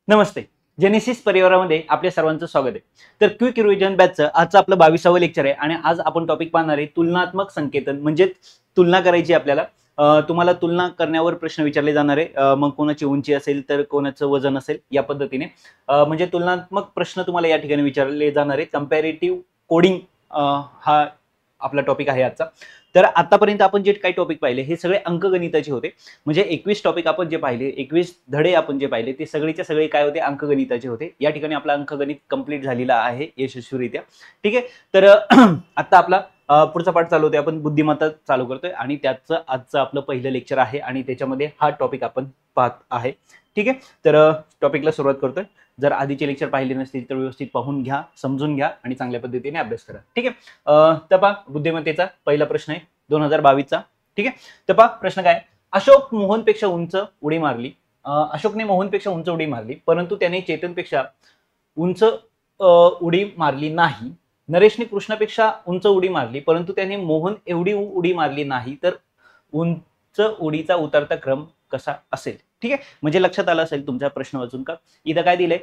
नमस्ते. Genesis परिवारामध्ये आपल्या सर्वांचं स्वागत आहे. तर क्विक रिव्हिजन बॅचचं आजचं आपलं 22वं लेक्चर आहे आणि आज आपण टॉपिक पाहणार आहे तुलनात्मक संकेतन. म्हणजे तुलना करायची आपल्याला. तुम्हाला तुलना करण्यावर प्रश्न विचारले जाणार आहे. मग कोणाची उंची असेल तर कोणाचं वजन असेल या पद्धतीने म्हणजे तुलनात्मक प्रश्न तुम्हाला या ठिकाणी विचारले जाणार आहेत. कंपॅरेटिव्ह कोडिंग हा आपला टॉपिक आहे आजचा. तर आतापर्यंत आपण जे काही टॉपिक पाहिले हे सगळे अंकगणिताचे होते. म्हणजे 21 टॉपिक आपण जे पाहिले, 21 धडे आपण जे पाहिले ते सगळेच्या सगळे काय होते, अंकगणिताचे होते. या ठिकाणी आपला अंकगणित कंप्लीट झालेला आहे यशस्वीरित्या. ठीक आहे. तर आता आपला पुढचा पाठ चालू होते, आपण बुद्धिमत्ता चालू करतोय आणि त्याचं आजचं आपलं पहिलं लेक्चर आहे आणि त्याच्यामध्ये हा टॉपिक आपण पाहत आहे. ठीक आहे. तर टॉपिकला सुरुवात करतोय. जर आधीचे लेक्चर पाहिले नसतील तर व्यवस्थित पाहून घ्या, समजून घ्या आणि चांगल्या पद्धतीने अभ्यास करा. ठीक आहे. तर पहा बुद्धिमत्तेचा पहिला प्रश्न आहे 2022चा. ठीक आहे. तर पहा प्रश्न काय, अशोक मोहनपेक्षा उंच उडी मारली. अशोकने मोहनपेक्षा उंच उडी मारली परंतु त्याने चेतनपेक्षा उंच उडी मारली नाही. नरेशने कृष्णापेक्षा उंच उडी मारली परंतु त्याने मोहन एवढी उडी मारली नाही. तर उंच उडीचा उतरता क्रम कसा असेल? ठीक आहे. म्हणजे लक्षात आलं असेल तुमचा प्रश्न वाचून का. इथं काय दिलंय,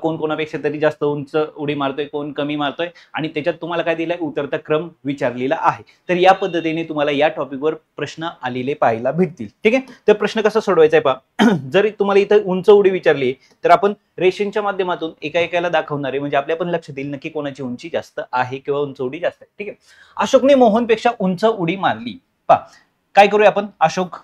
कोण कोणापेक्षा तरी जास्त उंच उडी मारतोय, कोण कमी मारतोय आणि त्याच्यात तुम्हाला काय दिलंय, उतरता क्रम विचारलेला आहे. तर या पद्धतीने तुम्हाला या टॉपिकवर प्रश्न आलेले पाहायला भेटतील. ठीक आहे. तर प्रश्न कसा सोडवायचा आहे पहा. जर तुम्हाला इथं उंच उडी विचारली तर आपण रेषेच्या माध्यमातून एका एकाला दाखवणार आहे. म्हणजे आपल्या पण लक्षात येईल नक्की कोणाची उंची जास्त आहे किंवा उंच उडी जास्त आहे. ठीक आहे. अशोकने मोहनपेक्षा उंच उडी मारली. पहा काय करूया आपण, अशोक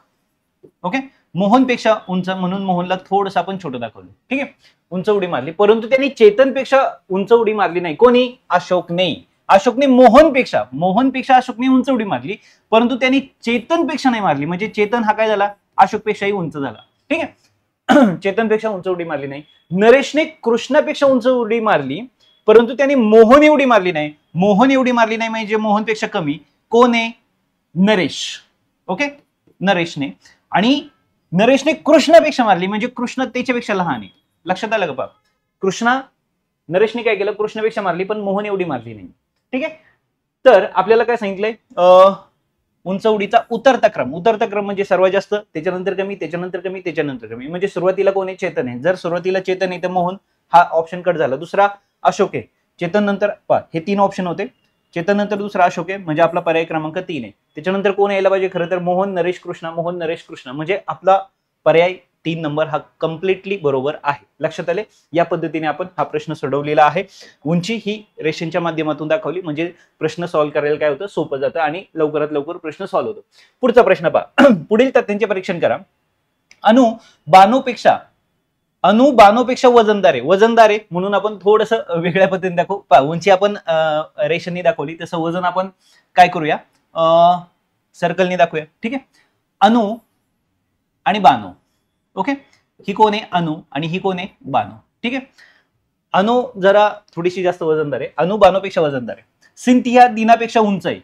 ओके मोहनपेक्षा उंच म्हणून मोहनला थोडंसं आपण छोटं दाखवलं. ठीक आहे. उंच उडी मारली परंतु त्यांनी चेतनपेक्षा उंच उडी मारली नाही. कोणी? अशोकने मोहनपेक्षा अशोकने उंच उडी मारली परंतु त्यांनी चेतनपेक्षा नाही मारली. म्हणजे चेतन हा काय झाला, अशोकपेक्षाही उंच झाला. ठीक आहे. चेतनपेक्षा उंच उडी मारली नाही. नरेशने कृष्णापेक्षा उंच उडी मारली परंतु त्यांनी मोहन एवढी मारली नाही. मोहन एवढी मारली नाही म्हणजे मोहनपेक्षा कमी. कोण आहे? नरेश. ओके नरेशने. आणि नरेशने कृष्णापेक्षा मारली म्हणजे कृष्ण त्याच्यापेक्षा लहान आहे. लक्षात आलं का पहा. नरेशने काय केलं, कृष्णापेक्षा मारली पण मोहन एवढी मारली नाही. ठीक आहे. तर आपल्याला काय सांगितलंय, उंच उडीचा उतरता क्रम म्हणजे सर्वात जास्त, त्याच्यानंतर कमी, त्याच्यानंतर कमी, त्याच्यानंतर कमी. म्हणजे सुरुवातीला कोण आहे? चेतन आहे. जर सुरुवातीला चेतन आहे तर मोहन हा ऑप्शन कट झाला. दुसरा अशोक आहे. चेतन नंतर पहा हे 3 ऑप्शन होते. चेतन नंतर दुसरा अशोक आहे म्हणजे आपला पर्याय क्रमांक 3 आहे. त्याच्यानंतर कोण यायला पाहिजे खरं तर? मोहन नरेश कृष्णा म्हणजे आपला पर्याय 3 नंबर हा कम्प्लिटली बरोबर आहे. लक्षात आले. या पद्धतीने आपण हा प्रश्न सोडवलेला आहे. उंची ही रेषेच्या माध्यमातून दाखवली म्हणजे प्रश्न सॉल्व्ह करायला काय होतं, सोपं जातं आणि लवकरात लवकर प्रश्न सॉल्व्ह होतो. पुढचा प्रश्न पहा. पुढील तथ्यांचे परीक्षण करा. अनु बाणोपेक्षा वजनदार आहे म्हणून आपण थोडस वेगळ्या पद्धतीने दाखवू. उंची आपण रेषांनी दाखवली तसं वजन आपण काय करूया, सर्कलने दाखवूया. ठीक आहे. अनु आणि बानो. ओके ही कोण आहे? अनु आणि ही कोण आहे? बानो. ठीक आहे. अनु जरा थोडीशी जास्त वजनदार आहे. अनु बानोपेक्षा वजनदार आहे. सिंथिया दिनापेक्षा उंच आहे.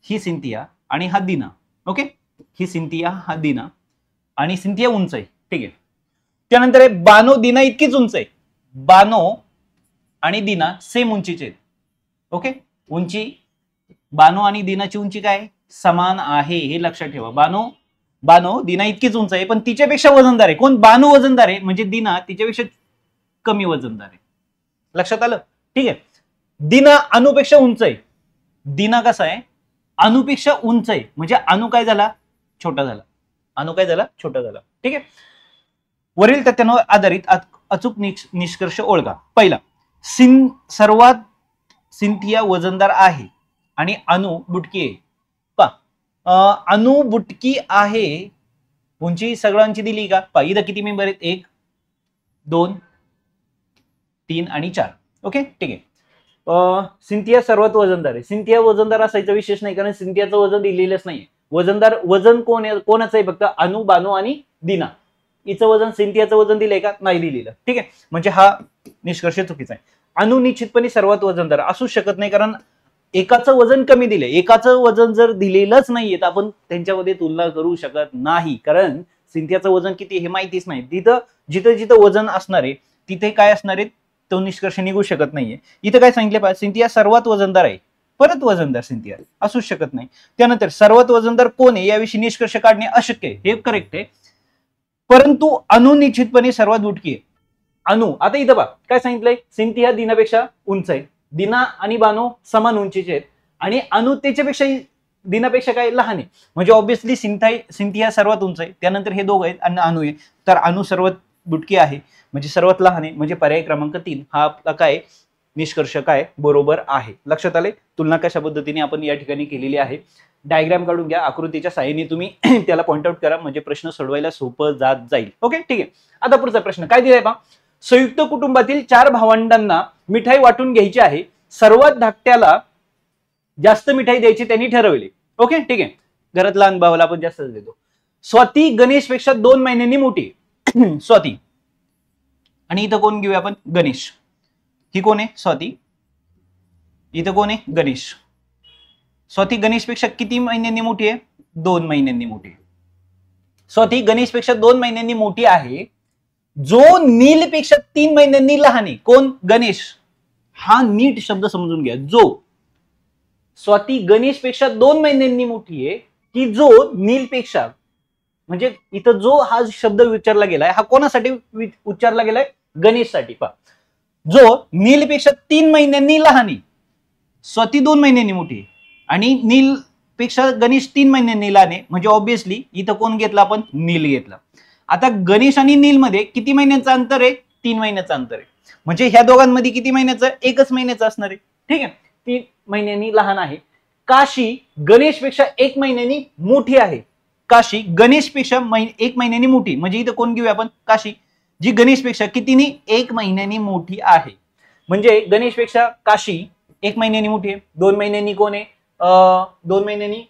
सिंथिया आणि हा दिना. ओके ही सिंथिया हा दिना आणि सिंथिया उंच आहे. ठीक आहे. त्यानंतर आहे बानो दिना इतकीच उंच आहे. बानो आणि दिना सेम उंचीचे आहेत. ओके उंची बानो आणि दिनाची उंची काय समान आहे हे लक्षात ठेवा. बानो दिना इतकीच उंच आहे पण तिच्यापेक्षा वजनदार आहे. कोण? बानो वजनदार आहे म्हणजे दिना तिच्यापेक्षा कमी वजनदार आहे. लक्षात आलं. ठीक आहे. दिना अनुपेक्षा उंच आहे. दिना कसा आहे? अनुपेक्षा उंच आहे म्हणजे अनु काय झाला? छोटा झाला. ठीक आहे. वरील तथ्यांवर आधारित अचूक निष्कर्ष ओळखा. पहिला, सर्वात सिंथिया वजनदार आहे आणि अनु बुटकी आहे. अनु बुटकी आहे. उंची सगळ्यांची दिली का? इथं किती मेंबर आहेत? 1 2 3 आणि 4. ओके ठीक आहे. सिंथिया सर्वात वजनदार आहे. सिंथिया वजनदार असायचा विशेष नाही कारण सिंथियाचं वजन दिलेलंच नाही. वजन कोणाचं आहे? फक्त अनु बानो आणि दिना. हिचं वजन सिंथियाचं वजन दिलंय का? नाही दिलेलं. ठीक आहे. म्हणजे हा निष्कर्ष चुकीचा आहे. अनु निश्चितपणे सर्वात वजनदार असू शकत नाही कारण एकाचं वजन कमी दिले. एकाचं वजन जर दिलेलंच नाहीये तर आपण त्यांच्यामध्ये तुलना करू शकत नाही कारण सिंथियाचं वजन किती हे माहितीच नाही. जिथं जिथं वजन असणार आहे तिथे काय असणार आहे तो निष्कर्ष निघू शकत नाहीये. इथं काय सांगितलं पाहिजे? सिंथिया सर्वात वजनदार आहे. परत वजनदार सिंथिया असूच शकत नाही. त्यानंतर सर्वात वजनदार कोण आहे याविषयी निष्कर्ष काढणे अशक्य आहे. हे करेक्ट आहे परंतु अणु निश्चितपणे सर्वात बुटकी आहे. अणु, आता इथं बघा काय सांगितलंय, सिंथी हा दिनापेक्षा उंच आहे, दिना आणि बानो समान उंचीचे आहेत आणि अणु त्याच्यापेक्षा दिनापेक्षा काय लहान आहे, म्हणजे ऑब्व्हियसली सिंथी हा सर्वात उंच आहे, त्यानंतर हे दोघं आहेत आणि अणु आहे, तर अणु सर्वात बुटकी आहे म्हणजे सर्वात लहान आहे, म्हणजे पर्याय क्रमांक 3 हा आपला काय निष्कर्ष काय बरोबर आहे. लक्षात आले. तुलना कशा पद्धतीने आपण या ठिकाणी केलेली आहे. डायग्राम काढून घ्या, आकृतीच्या साहाय्याने तुम्ही त्याला पॉइंट आउट करा, म्हणजे प्रश्न सोडवायला सोपं जात जाईल. ओके ठीक आहे. आता पुढचा प्रश्न काय दिलाय पहा, संयुक्त कुटुंबातील 4 भावंडांना मिठाई वाटून घ्यायची आहे, सर्वात धाकट्याला जास्त मिठाई द्यायची त्यांनी ठरवले. ओके ठीक आहे. घरात लहान भावाला आपण जास्तच देतो. स्वाती गणेश पेक्षा 2 महिन्यांनी मोठी स्वाती, आणि इथं कोण घेऊया आपण, गणेश. ही कोण आहे, स्वाती. इथं कोण आहे, गणेश. स्वाती गणेश पेक्षा किती महिन्यांनी मोठी आहे, 2 महिन्यांनी मोठी. स्वाती गणेश पेक्षा 2 महिन्यांनी मोठी आहे, जो नील पेक्षा 3 महिन्यांनी लहान आहे. कोण, गणेश. हा नीट शब्द समजून घ्या, जो. स्वाती गणेश पेक्षा 2 महिन्यांनी मोठी आहे की जो नील पेक्षा, म्हणजे इथं जो हा शब्द विचारला गेलाय हा कोणासाठी उच्चारला गेलाय, गणेशसाठी. पहा, जो नील पेक्षा 3 महिन्यांनी लहान आहे, स्वाती 2 महिन्यांनी मोठी आहे आणि नील पेक्षा गणेश 3 महिन्यांनी लहान आहे, म्हणजे ऑब्व्हियसली इथं कोण घेतला आपण, नील घेतला. आता गणेश आणि नील मध्ये किती महिन्याचं अंतर आहे, 3 महिन्याचं अंतर आहे, म्हणजे ह्या दोघांमध्ये किती महिन्याचं, 1 महिन्याचं असणार आहे. ठीक आहे, 3 महिन्यांनी लहान आहे. काशी गणेश पेक्षा 1 महिन्यांनी मोठी आहे. काशी गणेश पेक्षा 1 महिन्यांनी मोठी, म्हणजे इथं कोण घेऊया आपण, काशी, जी गणेश पेक्षा कितीनी, 1 महिन्यांनी मोठी आहे. म्हणजे गणेश पेक्षा काशी 1 महिन्यांनी मोठी आहे. 2 महिन्यांनी कोण आहे, 2 महिन्यांनी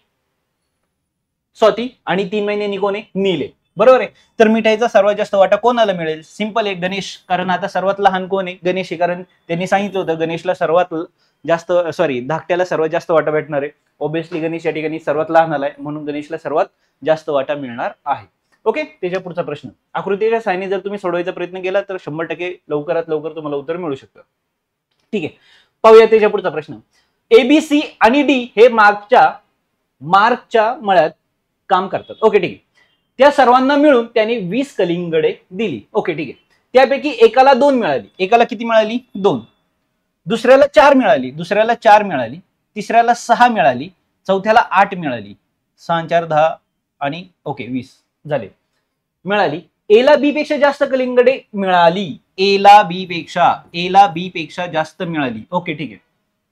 स्वाती आणि 3 महिन्यांनी कोण आहे, नील आहे. बरोबर आहे. तर मिठाईचा सर्वात जास्त वाटा कोणाला मिळेल, सिंपल आहे, गणेश. कारण आता सर्वात लहान कोण आहे, गणेश आहे, कारण त्यांनी सांगितलं होतं गणेशला सर्वात जास्त, धाकट्याला सर्वात जास्त वाटा भेटणार आहे. ऑब्व्हियसली गणेश या ठिकाणी सर्वात लहान आलाय, म्हणून गणेशला सर्वात जास्त वाटा मिळणार आहे. ओके. त्याच्या पुढचा प्रश्न, आकृतीच्या साहाय्याने जर तुम्ही सोडवायचा प्रयत्न केला तर 100% लवकरात लवकर तुम्हाला उत्तर मिळू शकतं. ठीक आहे, पाहूया त्याच्या पुढचा प्रश्न. एबीसी आणि डी हे मार्कच्या मळ्यात काम करतात. ओके ठीक आहे. त्या सर्वांना मिळून त्यांनी 20 कलिंगडे दिली. ओके ठीक आहे. त्यापैकी एकाला 2 मिळाली, एकाला किती मिळाली, 2. दुसऱ्याला 4 मिळाली, दुसऱ्याला 4 मिळाली, तिसऱ्याला 6 मिळाली, चौथ्याला 8 मिळाली, 6 4 10 आणि ओके 20 झाले मिळाली. एला बी पेक्षा जास्त कलिंगडे मिळाली, एला बी पेक्षा जास्त मिळाली. ओके ठीक आहे,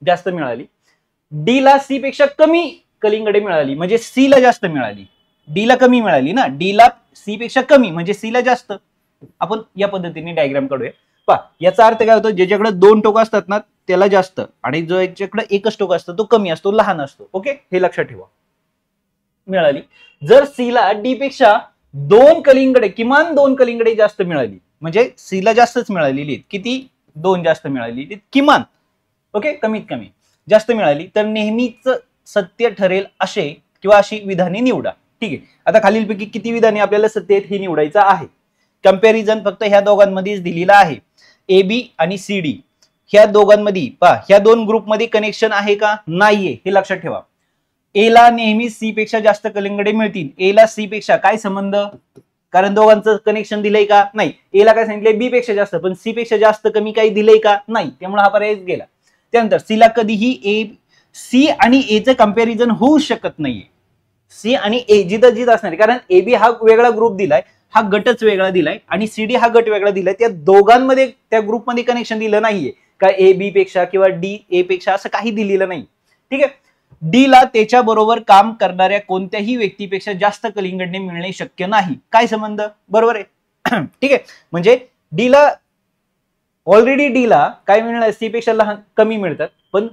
जास्त मिळाली. डी ला सी पेक्षा कमी कलिंगडे मिळाली, म्हणजे सी ला जास्त मिळाली. डी ला कमी मिळाली ना, डी ला सी पेक्षा कमी म्हणजे सी ला जास्त. आपण या पद्धतीने डायग्राम काढूया. पहा, याचा अर्थ काय होतो, ज्याच्याकडे 2 टोकं असतात ना त्याला जास्त, आणि जो याच्याकडे एकच टोक असतो तो कमी असतो, लहान असतो. ओके, हे लक्षात ठेवा. मिळाली. जर सी ला डी पेक्षा 2 कलिंगडे, किमान 2 कलिंगडे जास्त मिळाली, म्हणजे सी ला जास्तच मिळालेली, किती, 2 जास्त मिळालेली किमान. ओके, कमीत कमी जास्त मिळाली तर नेहमीच सत्य ठरेल असे किंवा अशी विधाने निवडा. ठीक आहे. आता खालीलपैकी किती विधाने आपल्याला सत्य आहेत हे निवडायचं आहे. कंपॅरिझन फक्त ह्या दोघांमध्येच दिलेला आहे. ए बी आणि सी डी ह्या दोघांमध्ये पहा, ह्या 2 ग्रुपमध्ये कनेक्शन आहे का, नाहीये, हे लक्षात ठेवा. ए ला नेहमी सी पेक्षा जास्त कलिंगडे मिळतील. ए ला सी पेक्षा काय संबंध, कारण दोघांचं कनेक्शन दिलंय का, नाही. ए ला काय सांगितलंय, बी पेक्षा जास्त, पण सी पेक्षा जास्त कमी काही दिलंय का, नाही, त्यामुळे हा पर्याय गेला. त्यानंतर सी ला कधीही सी आणि ए चं कंपॅरिझन होऊ शकत नाहीये. सी आणि ए जिथं असणार, कारण ए बी हा वेगळा ग्रुप दिलाय, हा गटच वेगळा दिलाय, आणि सी डी हा गट वेगळा दिलाय. त्या दोघांमध्ये त्या ग्रुपमध्ये कनेक्शन दिलं नाहीये का ए बी पेक्षा किंवा डी ए पेक्षा, असं काही दिलेलं नाही. ठीक आहे. डी ला त्याच्या बरोबर काम करणाऱ्या कोणत्याही व्यक्तीपेक्षा जास्त कलिंगडे मिळणे शक्य नाही. काय संबंध, बरोबर आहे. ठीक आहे. म्हणजे डी ला ऑलरेडी डी ला काय मिळणार, सी पेक्षा लहान कमी मिळतात, पण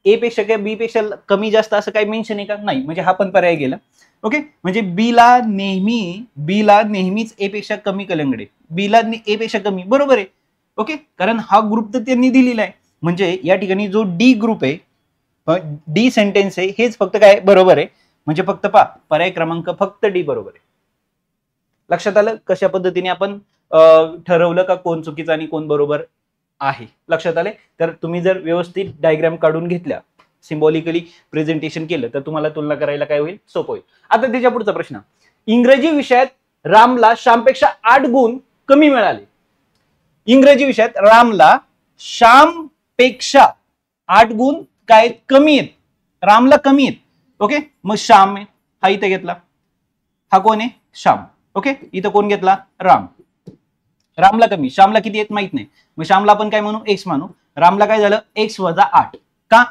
ए पेक्षा किंवा बी पेक्षा कमी जास्त असं काही मेन्शन आहे का, नाही, म्हणजे हा पण पर्याय गेला. ओके, म्हणजे बी ला नेहमीच ए पेक्षा कमी कलिंगडे, बी ला ए पेक्षा कमी, बरोबर आहे. ओके, कारण हा ग्रुप तर त्यांनी दिलेला आहे, म्हणजे या ठिकाणी जो डी ग्रुप आहे, डी सेंटेन्स आहे, हेच फक्त काय बरोबर आहे, म्हणजे फक्त पहा पर्याय क्रमांक फक्त डी बरोबर आहे. लक्षात आलं कशा पद्धतीने आपण ठरवलं का कोण चुकीचं आणि कोण बरोबर आहे. लक्षात आले. तर तुम्ही जर व्यवस्थित डायग्राम काढून घेतल्या, सिम्बॉलिकली प्रेझेंटेशन केलं, तर तुम्हाला तुलना करायला काय होईल, सोपं होईल. आता त्याच्या पुढचा प्रश्न, इंग्रजी विषयात रामला श्यामपेक्षा 8 गुण कमी मिळाले. इंग्रजी विषयात रामला श्यामपेक्षा 8 गुण काय कमी आहेत, रामला कमी आहेत. ओके, मग श्याम हा इथे घेतला, हा कोण आहे श्याम. ओके, इथं कोण घेतला राम. रामला कमी, श्यामला किती आहेत माहित नाही, मग श्यामला आपण काय म्हणू एक्स मानू. रामला काय झालं x वजा 8. का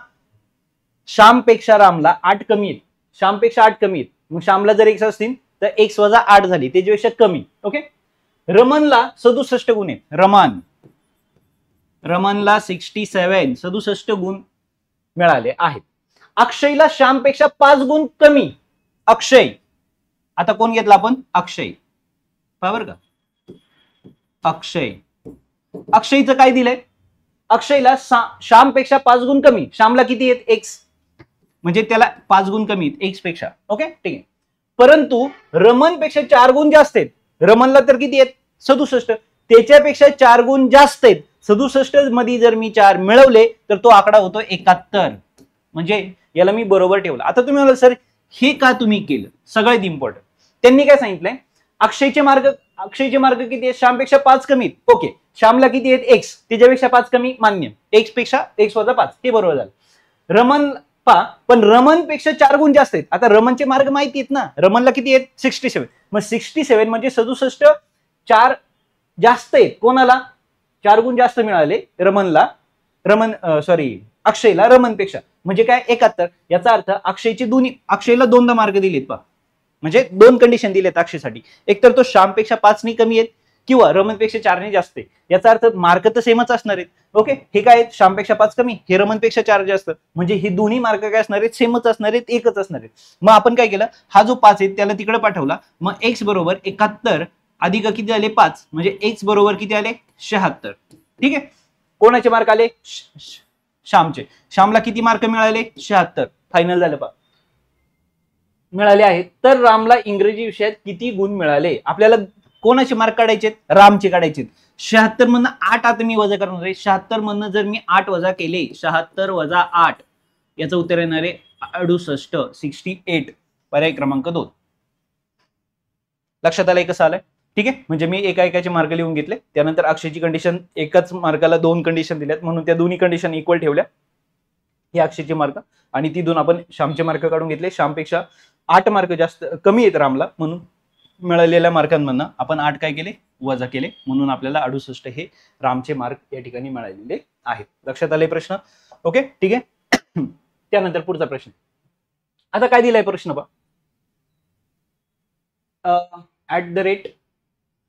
श्यामपेक्षा रामला 8 कमी आहेत, श्यामपेक्षा 8 कमी आहेत. मग श्यामला जर x असतील तर x वजा 8 झाली, त्याच्यापेक्षा कमी. ओके, रमनला 67 गुण आहेत. रमनला 67 गुण मिळाले आहेत. अक्षयला श्यामपेक्षा 5 गुण कमी. अक्षय, आता कोण घेतला आपण अक्षय, बरोबर का. अक्षयचं काय दिलंय, अक्षयला श्यामपेक्षा 5 गुण कमी. श्यामला किती आहेत x, म्हणजे त्याला 5 गुण कमी आहेत x पेक्षा. ओके ठीक आहे, परंतु रमनपेक्षा 4 गुण जास्त आहेत. रमनला तर किती आहेत 67, त्याच्यापेक्षा 4 गुण जास्त आहेत. 67 मध्ये जर मी 4 मिळवले तर तो आकडा होतो 71. म्हणजे याला मी बरोबर ठेवलं. आता तुम्ही म्हणाल सर हे का तुम्ही केलं, सगळ्यात इम्पॉर्टंट त्यांनी काय सांगितलंय, अक्षयचे मार्क किती आहेत, श्यामपेक्षा 5 कमी आहेत. ओके, श्यामला किती आहेत x, त्याच्यापेक्षा 5 कमी मान्य, x पेक्षा x वजा 5 हे बरोबर झालं. रमन पण रमनपेक्षा 4 गुण जास्त आहेत. आता रमनचे मार्क माहिती आहेत ना, रमनला किती आहेत 67, मग 67 म्हणजे 67 4 जास्त आहेत. कोणाला 4 गुण जास्त मिळाले रमनला, अक्षयला रमनपेक्षा, म्हणजे काय 71. याचा अर्थ अक्षयला 2दा मार्क दिलेत पहा, म्हणजे 2 कंडिशन दिलेत अक्षयसाठी. एक तर तो श्यामपेक्षा 5 ने कमी आहेत किंवा रमनपेक्षा 4 ने जास्त आहे. याचा अर्थ मार्क तर सेमच असणार आहेत. ओके, हे काय श्यामपेक्षा 5 कमी, हे रमनपेक्षा 4 जास्त, म्हणजे हे दोन्ही मार्क काय असणार आहेत सेमच असणार आहेत, एकच असणार आहेत. मग आपण काय केलं, हा जो 5 आहे त्याला तिकडे पाठवला. मग x बरोबर 71 अधिक किती झाले 5, म्हणजे x बरोबर किती आले 76. ठीक आहे, कोणाचे मार्क आले श्यामचे. श्यामला किती मार्क मिळाले 76, फायनल झालं पहा मिळाले आहेत. तर रामला इंग्रजी विषयात किती गुण मिळाले, आपल्याला कोणाचे मार्क काढायचे, रामचे काढायचे. 76 मधनं 8 आता मी वजा करणार आहे. 76 मधनं जर मी 8 वजा केले, 76 वजा 8 याचं उत्तर येणार आहे 68. पर्याय क्रमांक 2. लक्षात आलंय कसं आलंय. ठीक आहे, म्हणजे मी एकाचे मार्क लिहून घेतले. त्यानंतर अक्षयची कंडिशन, एकाच मार्काला 2 कंडिशन दिल्यात म्हणून त्या दोन्ही कंडिशन इक्वल ठेवल्या. हे अक्षयचे मार्क आणि तिथून आपण श्यामचे मार्क काढून घेतले. श्यामपेक्षा 8 मार्क जास्त कमी आहेत रामला, म्हणून मिळालेल्या मार्कांमधनं आपण 8 काय केले वजा केले, म्हणून आपल्याला 68 हे रामचे मार्क या ठिकाणी मिळालेले आहेत. लक्षात आले प्रश्न. ओके ठीक आहे, त्यानंतर पुढचा प्रश्न. आता काय दिलाय प्रश्न पहा,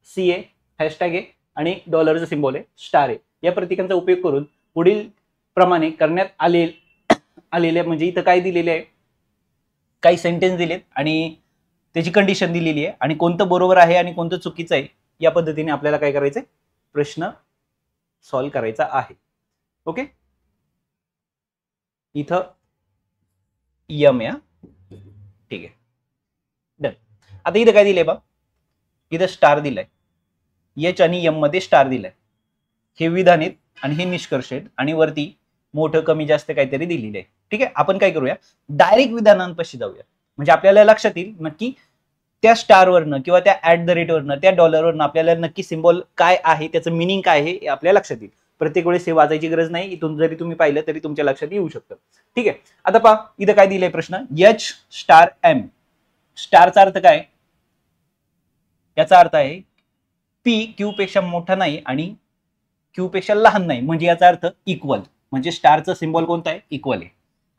@CA हॅशटॅग आहे आणि डॉलरचं सिम्बॉल आहे, स्टार आहे. या प्रतीकांचा उपयोग करून पुढील प्रमाणे करण्यात आलेले म्हणजे इथं काय दिलेले आहे, काही सेंटेन्स दिलेत आणि त्याची कंडिशन दिलेली आहे आणि कोणतं बरोबर आहे आणि कोणतं चुकीचं आहे या पद्धतीने आपल्याला काय करायचंय, प्रश्न सॉल्व्ह करायचा आहे. ओके, इथं यम या, ठीक आहे डन. आता इथं काय दिलंय बा, इथं स्टार दिलाय, एच आणि यम मध्ये स्टार दिलाय. हे विधान आहेत आणि हे निष्कर्ष आहेत आणि वरती मोठं कमी जास्त काहीतरी दिलेलं आहे. ठीक आहे, आपण काय करूया, डायरेक्ट विधानांपाशी जाऊया, म्हणजे आपल्याला लक्षात येईल नक्की त्या स्टारवरनं किंवा त्या @वरनं त्या डॉलरवरनं आपल्याला नक्की सिम्बॉल काय आहे, त्याचं मिनिंग काय आहे हे आपल्या लक्षात येईल. प्रत्येक वेळेस हे वाचायची गरज नाही, इथून जरी तुम्ही पाहिलं तरी तुमच्या लक्षात येऊ शकतं. ठीक आहे, आता पहा इथं काय दिलंय प्रश्न, H*M. स्टारचा अर्थ काय, याचा अर्थ आहे P Q पेक्षा मोठा नाही आणि Q पेक्षा लहान नाही, म्हणजे याचा अर्थ इक्वल, म्हणजे स्टारचा सिम्बॉल कोणता आहे इक्वल आहे.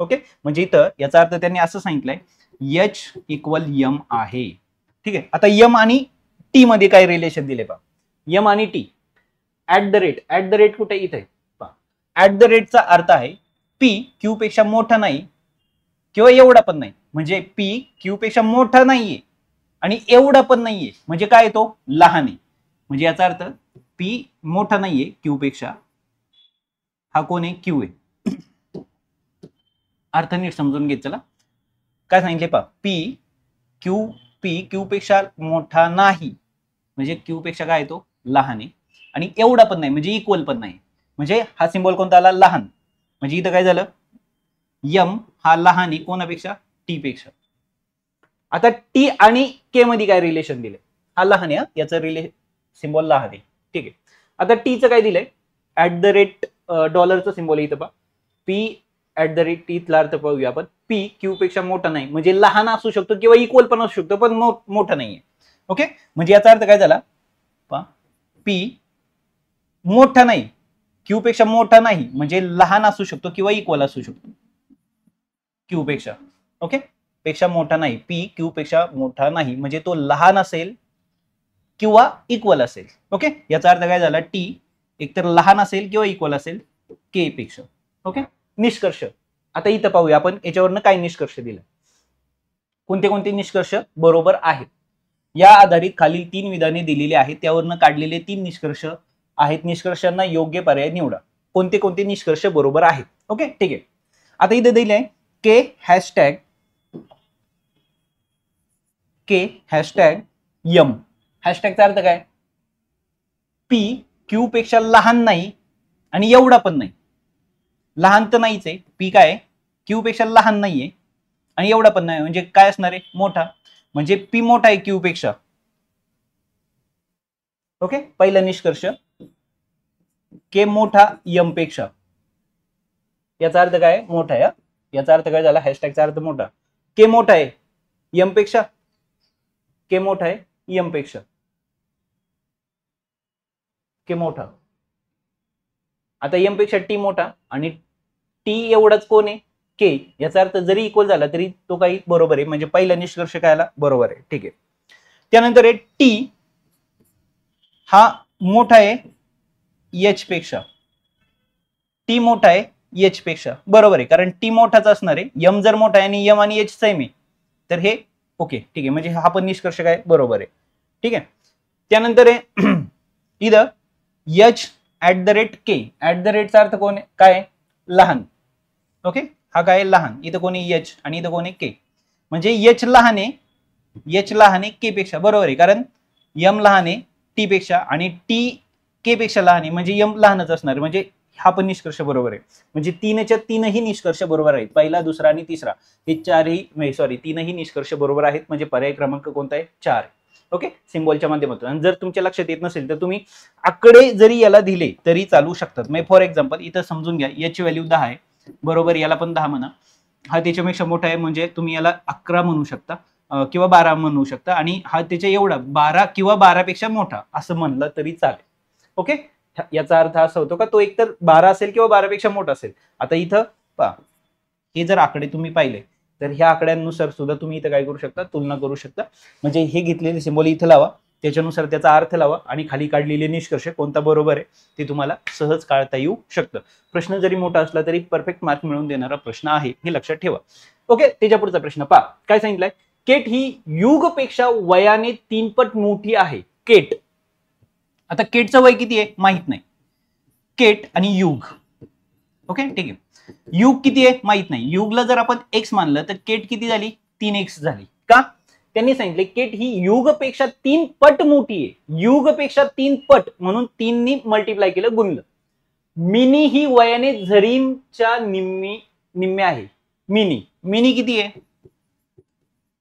ओके, म्हणजे इथं याचा अर्थ त्यांनी असं सांगितलंय H=M आहे. ठीक आहे, आता यम आणि टी मध्ये काय रिलेशन दिले पहा, यम आणि टी @, कुठे इथे पहा, चा अर्थ आहे P Q पेक्षा मोठा नाही किंवा एवढा पण नाही, म्हणजे P Q पेक्षा मोठा नाहीये आणि एवढा पण नाहीये, म्हणजे काय तो लहान आहे. म्हणजे याचा अर्थ P मोठा नाहीये Q पेक्षा, हा कोण आहे Q आहे. अर्थ नीट समजून घेत चला. काय सांगितले पहा, P Q पेक्षा मोठा नाही, म्हणजे Q पेक्षा काय तो लहान आहे आणि एवढा पण नाही, म्हणजे इक्वल पण नाही, म्हणजे हा सिम्बॉल कोणता आला लहान. म्हणजे इथं काय झालं, यम हा लहान आहे कोणापेक्षा, टी पेक्षा. आता टी आणि के मध्ये काय रिलेशन दिले, हा लहान आहे, याचं सिम्बॉल लहान आहे. ठीक आहे. आता टीचं काय दिलंय, ऍट द रेट डॉलरचं सिम्बॉल आहे इथं पहा. पी ऍट द रेट टीतला अर्थ पाहूया आपण. पी क्यू पेक्षा मोठा नाही, म्हणजे लहान असू शकतो किंवा इक्वल पण असू शकतो, पण मोठा नाहीये. ओके, म्हणजे याचा अर्थ काय झाला, पहा पी मोठा नाही, क्यू पेक्षा मोठा नाही, म्हणजे लहान असू शकतो किंवा इक्वल असू शकतो क्यू पेक्षा. ओके, पेक्षा मोठा नाही, पी क्यू पेक्षा मोठा नाही, म्हणजे तो लहान असेल किंवा इक्वल असेल. ओके, याचा अर्थ काय झाला, टी एकतर लहान असेल किंवा इक्वल असेल के पेक्षा. ओके, निष्कर्ष आता इथं पाहूया आपण याच्यावरनं काय निष्कर्ष दिला, कोणते कोणते निष्कर्ष बरोबर आहेत. या आधारित खालील 3 विधाने दिलेली आहेत, त्यावरनं काढलेले 3 निष्कर्ष आहेत. निष्कर्षांना योग्य पर्याय निवडा. कोणते कोणते निष्कर्ष बरोबर आहेत. ओके, ठीक आहे. आता इथे दिले आहे के हॅशटॅग यम. हॅशटॅगचा अर्थ काय, पी क्यू पेक्षा लहान नाही आणि एवढा पण नाही. लहान तर नाहीच आहे, पी काय क्यू पेक्षा लहान नाहीये आणि एवढा पण नाही, म्हणजे काय असणार आहे, मोठा. म्हणजे पी मोठा आहे क्यू पेक्षा. ओके, पहिला निष्कर्ष के मोठा यम पेक्षा. याचा अर्थ काय, मोठा आहे. याचा अर्थ काय झाला, हॅशटॅगचा अर्थ मोठा. के मोठा आहे यम पेक्षा, के मोठा आहे यम पेक्षा, के मोठा. आता यम पेक्षा टी मोठा आणि टी एवढाच कोण आहे, के. याचा अर्थ जरी इक्वल झाला तरी तो काही बरोबर आहे, म्हणजे पहिला निष्कर्ष काय आला, बरोबर आहे. ठीक आहे. त्यानंतर आहे टी हा मोठा आहे एच पेक्षा. टी मोठा आहे एच पेक्षा, बरोबर आहे, कारण टी मोठाच असणार आहे. यम जर मोठा आहे आणि यम आणि एच सेम आहे तर हे ओके, ठीक आहे, म्हणजे हा पण निष्कर्ष काय बरोबर आहे. ठीक आहे. त्यानंतर आहे इथं h at the rate k. At the रेटचा अर्थ कोण आहे, काय, लहान. ओके, हा काय लहान, इथं कोणी एच आणि इथं कोणी के, म्हणजे एच लहान आहे के पेक्षा, बरोबर आहे, कारण यम लहान आहे टी पेक्षा आणि टी के पेक्षा लहान आहे, म्हणजे यम लहानच असणार, म्हणजे हा पण निष्कर्ष बरोबर आहे. म्हणजे तीनही निष्कर्ष बरोबर आहेत, पहिला, दुसरा आणि तिसरा, हे तीनही निष्कर्ष बरोबर आहेत. म्हणजे पर्याय क्रमांक कोणता आहे, 4. ओके, सिम्बॉलच्या माध्यमातून. आणि जर तुमच्या लक्षात येत नसेल तर तुम्ही आकडे जरी याला दिले तरी चालू शकतात. म्हणजे फॉर एक्झाम्पल इथं समजून घ्या, याची व्हॅल्यू 10 आहे, बरोबर, याला पण 10 म्हणा. हा त्याच्यापेक्षा मोठा आहे, म्हणजे तुम्ही याला 11 म्हणू शकता किंवा 12 म्हणू शकता, आणि हा त्याच्या एवढा 12 किंवा 12 पेक्षा मोठा असं म्हणलं तरी चालेल. ओके, याचा अर्थ असा होतो का तो एकतर 12 असेल किंवा 12 पेक्षा मोठा असेल. आता इथं पहा, हे जर आकडे तुम्ही पाहिले तर ह्या आकड्यांनुसार सुद्धा तुम्ही इथं काय करू शकता, तुलना करू शकता. म्हणजे हे घेतलेले सिम्बॉल इथं लावा, त्याच्यानुसार त्याचा अर्थ लावा आणि खाली काढलेले निष्कर्ष कोणता बरोबर आहे ते तुम्हाला सहज काढता येऊ शकतं. प्रश्न जरी मोठा असला तरी परफेक्ट मार्क मिळवून देणारा प्रश्न आहे, हे लक्षात ठेवा. ओके, त्याच्या पुढचा प्रश्न पहा, काय सांगितलंय, केट ही युगपेक्षा वयाने 3 पट मोठी आहे. केट, आता केटचं वय किती आहे माहित नाही, केट आणि युग. ओके, ठीक आहे. युग किती आहे माहित नाही, युगला जर आपण एक्स मानलं तर केट किती झाली, 3x झाली. का, त्यांनी सांगितले केट ही युगपेक्षा 3 पट मोठी आहे, युगपेक्षा 3 पट, म्हणून 3 नी मल्टिप्लाय केलं, गुणलं. मिनी ही वयाने झरीनच्या निम्मे आहे. मिनी किती आहे,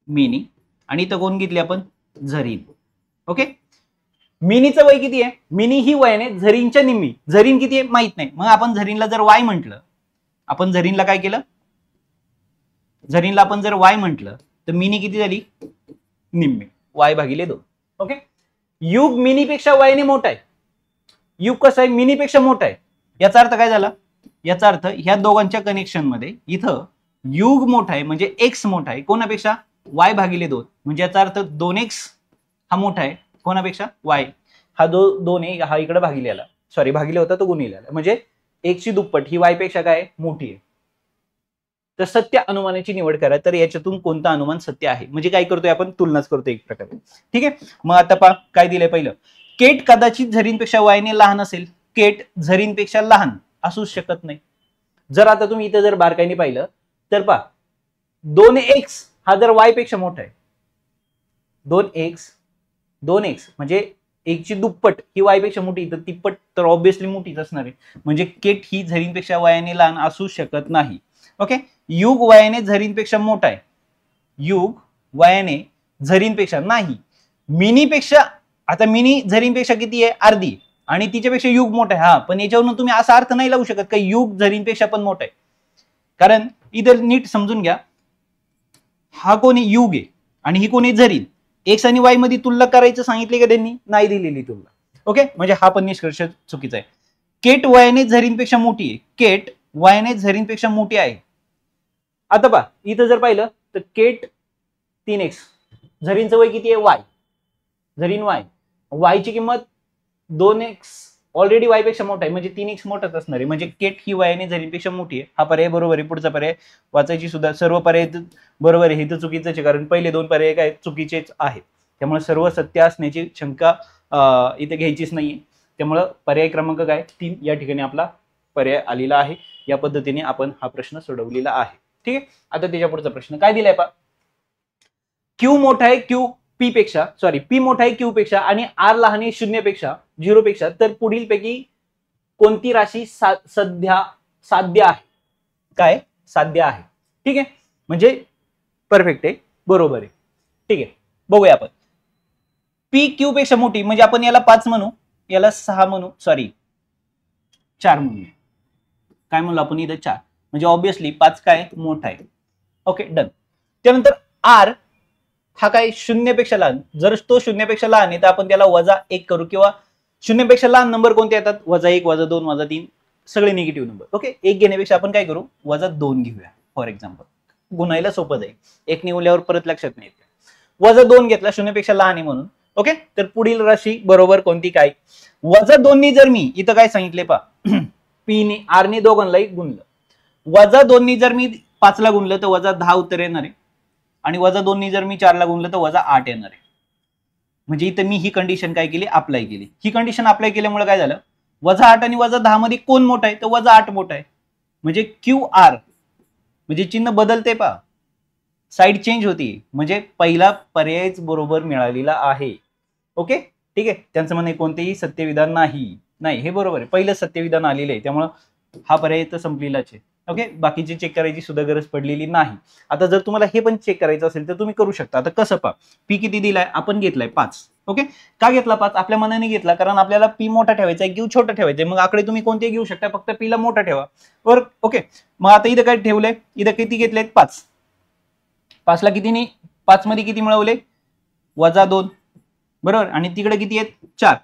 मिनी, आणि इथं कोण घेतली आपण, झरीन. ओके, मिनीचं वय किती आहे, मिनी ही वयाने झरीनच्या निम्मी. झरीन किती आहे माहित नाही, मग आपण झरीनला जर वाय म्हटलं, आपण झरीनला काय केलं, झरीनला आपण जर वाय म्हटलं तर मिनी किती झाली, निम्मे, वाय भागिले 2. ओके, युग मिनीपेक्षा वयाने मोठा आहे. युग कसं आहे, मिनीपेक्षा मोठा आहे. याचा अर्थ काय झाला, याचा अर्थ ह्या दोघांच्या कनेक्शन मध्ये इथं युग मोठा आहे, म्हणजे एक्स मोठा आहे कोणापेक्षा, वाय भागिले 2. म्हणजे याचा अर्थ 2x हा मोठा आहे कोणापेक्षा, वाय. हा 2 आहे, हा इकडे भागिले आला, सॉरी भागिले होता तो गुणिले आला, म्हणजे x ची दुप्पट ही y पेक्षा काय मोठी आहे. तर सत्य अनुमानाची निवड करा. तर याच्यातून कोणता अनुमान सत्य आहे, म्हणजे काय करतोय आपण, तुलनाच करतोय एक प्रकारे. ठीक आहे. मग आता पहा काय दिलंय, पहिलं, केट कदाचित झरीनपेक्षा वयाने लहान असेल. केट झरीनपेक्षा लहान असू शकत नाही. जर आता तुम्ही इथं जर बारकाईने पाहिलं तर पहा, 2x हा जर y पेक्षा मोठा आहे, 2x म्हणजे एक ची दुप्पट ही वाय पेक्षा मोठी, तर तिप्पट तर ऑब्विसली मोठीच असणार आहे. म्हणजे केट ही झरीनपेक्षा वयाने लहान असू शकत नाही. ओके, युग वयाने झरीनपेक्षा मोठा आहे, युग वयाने झरीनपेक्षा नाही, मिनीपेक्षा, आता मिनी झरींपेक्षा किती आहे? अर्धी, आणि तिच्यापेक्षा युग मोठा आहे. हा, पण याच्यावरून तुम्ही असा अर्थ नाही लावू शकत का युग झरींपेक्षा पण मोठा आहे, कारण इथं नीट समजून घ्या, हा कोणी युग आहे आणि ही कोणी झरीन. एक्स आणि वाय मध्ये तुलना करायचं सांगितले का त्यांनी? नाही दिलेली तुलना. ओके, म्हणजे हा पण निष्कर्ष चुकीचा आहे. केट वयाने झरींपेक्षा मोठी आहे. केट वयाने झरींपेक्षा मोठी आहे. आता पहा, इथं जर पाहिलं तर केट 3x, झरींचं वय किती आहे? वाय, झरीन वाय, वायची किंमत 2x, ऑलरेडी वाय पेक्षा मोठा आहे, म्हणजे 3x मोठाच असणार आहे, म्हणजे केट ही वयाने झरींपेक्षा मोठी आहे. हा पर्याय बरोबर आहे. पुढचा पर्याय वाचायची सुद्धा, सर्व पर्याय बरोबर आहे. हे तर चुकीचंच आहे, कारण पहिले दोन पर्याय काय चुकीचेच आहेत. त्यामुळे सर्व सत्य असण्याची शंका इथे घ्यायचीच नाहीये. त्यामुळे पर्याय क्रमांक काय? 3 या ठिकाणी आपला पर्याय आलेला आहे. या पद्धतीने आपण हा प्रश्न सोडवलेला आहे. ठीक आहे. आता त्याच्या पुढचा प्रश्न काय दिलाय पहा, क्यू मोठा आहे क्यू पी पेक्षा, सॉरी पी मोठा आहे क्यू पेक्षा आणि आर लहान आहे 0 पेक्षा 0 पेक्षा, तर पुढील पैकी कोणती राशी सध्या साध्य आहे? काय साध्य आहे? ठीक आहे, म्हणजे परफेक्ट आहे, बरोबर आहे. ठीक आहे, बघूया आपण. पी क्यू पेक्षा मोठी म्हणजे आपण याला 5 म्हणू, याला 6 म्हणू, सॉरी 4 म्हणू. काय म्हणलो आपण इथं? 4, म्हणजे ऑब्विसली 5 काय मोठा आहे. Okay, done. त्यानंतर आर हा काय 0 पेक्षा लहान, जर तो 0 पेक्षा लहान आहे तर आपण त्याला -1 करू, किंवा 0 पेक्षा लहान नंबर कोणते येतात? -1, -2, -3, सगळे निगेटिव्ह नंबर. ओके, 1 घेण्यापेक्षा आपण काय करू? -2 घेऊया फॉर एक्झाम्पल. गुणायला सोपं जाईल, 1 निवडल्यावर परत लक्षात नाही येत. -2 घेतला 0 पेक्षा लहान आहे म्हणून. ओके, तर पुढील राशी बरोबर कोणती? काय -2 नी जर मी इथं काय सांगितले पहा, पी ने आर ने दोघांनाही गुणलं, -2 नी जर मी 5 ला गुणलं तर -10 उत्तर येणार आहे, आणि -2 नी जर मी 4 ला गुणलं तर -8 येणार आहे. म्हणजे इथं मी ही कंडिशन काय केली? अप्लाय केली. ही कंडिशन अप्लाय केल्यामुळे काय झालं? -8 आणि -10 मध्ये कोण मोठा आहे? तर -8 मोठा आहे. म्हणजे क्यू आर, म्हणजे चिन्ह बदलते पहा, साइड चेंज होती, म्हणजे पहिला पर्यायच बरोबर मिळालेला आहे. ओके, ठीक आहे. त्यांचं म्हणणे कोणतेही सत्यविधान नाही, हे बरोबर आहे, पहिलं सत्यविधान आलेलं आहे, त्यामुळे हा पर्याय तर संपलेलाच आहे. ओके, बाकीची चेक करायची सुद्धा गरज पडलेली नाही. आता जर तुम्हाला हे पण चेक करायचं असेल तर तुम्ही करू शकता. आता कसं पहा, पी किती दिलाय? आपण घेतलाय 5. ओके, का घेतला 5? आपल्या मनाने घेतला, कारण आपल्याला पी मोठा ठेवायचा आहे, क्यू छोटा ठेवायचा आहे. मग आकडे तुम्ही कोणते घेऊ शकता, फक्त पी ला मोठा ठेवा. बरोबर. ओके, मग आता इथं काय ठेवलंय? इथं किती घेतलेत? 5. 5 ला किती? 5 मध्ये किती मिळवले? -2, बरोबर. आणि तिकडे किती आहेत? 4.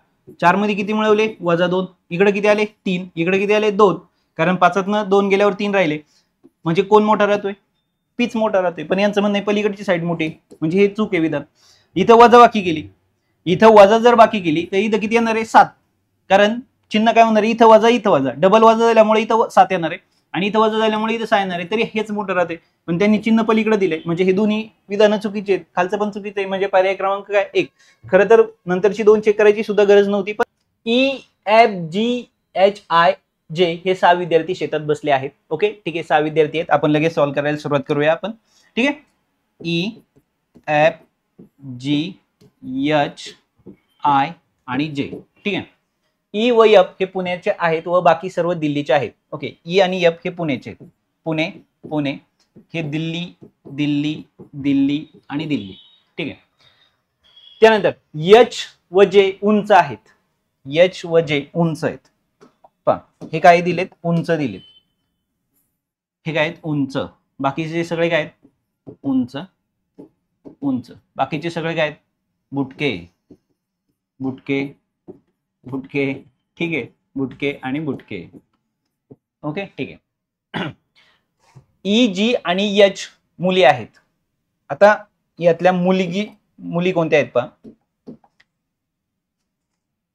4 मध्ये किती मिळवले? -2. इकडे किती आले? 3. इकडे किती आले? 2. कारण 5तनं 2 गेल्यावर 3 राहिले, म्हणजे कोण मोठा राहतोय? पीच मोठा राहतोय. पण यांचं म्हणणं पलीकडची साईड मोठी, म्हणजे हे चूक आहे विधान. इथं वजा बाकी केली, इथं वजा जर बाकी केली तर इथं किती येणार आहे? 7. कारण चिन्ह काय होणार आहे? इथं वजा, डबल वजा झाल्यामुळे इथं 7 येणार आहे, आणि इथं वजा झाल्यामुळे इथं 6 येणार आहे. तरी हेच मोठं राहते, पण त्यांनी चिन्ह पलीकडे दिले, म्हणजे हे दोन्ही विधानं चुकीचे आहेत. खालचं पण चुकीचं आहे, म्हणजे पर्याय क्रमांक काय? 1. खरं तर नंतरची 2 चेक करायची सुद्धा गरज नव्हती, पण EFGHIJ हे 6 विद्यार्थी शेतात बसले आहेत. ओके, ठीक आहे, 6 विद्यार्थी आहेत. आपण लगेच सॉल्व्ह करायला सुरुवात करूया आपण. ठीक आहे, EFGHI आणि J. ठीक आहे, ई व एफ हे पुण्याचे आहेत व बाकी सर्व दिल्लीचे आहेत. ओके, ई आणि एफ हे पुण्याचे आहेत. पुणे हे दिल्ली आणि दिल्ली. ठीक आहे. त्यानंतर एच व जे उंच आहेत. एच व जे उंच आहेत. पहा, हे काय दिलेत? उंच दिलेत. हे काय आहेत? उंच. बाकीचे सगळे काय आहेत? उंच. बाकीचे सगळे काय आहेत? बुटके. ठीक आहे, बुटके आणि बुटके. ओके, ठीक आहे. ई, जी आणि एच मुली आहेत. आता यातल्या मुली कोणत्या आहेत पहा?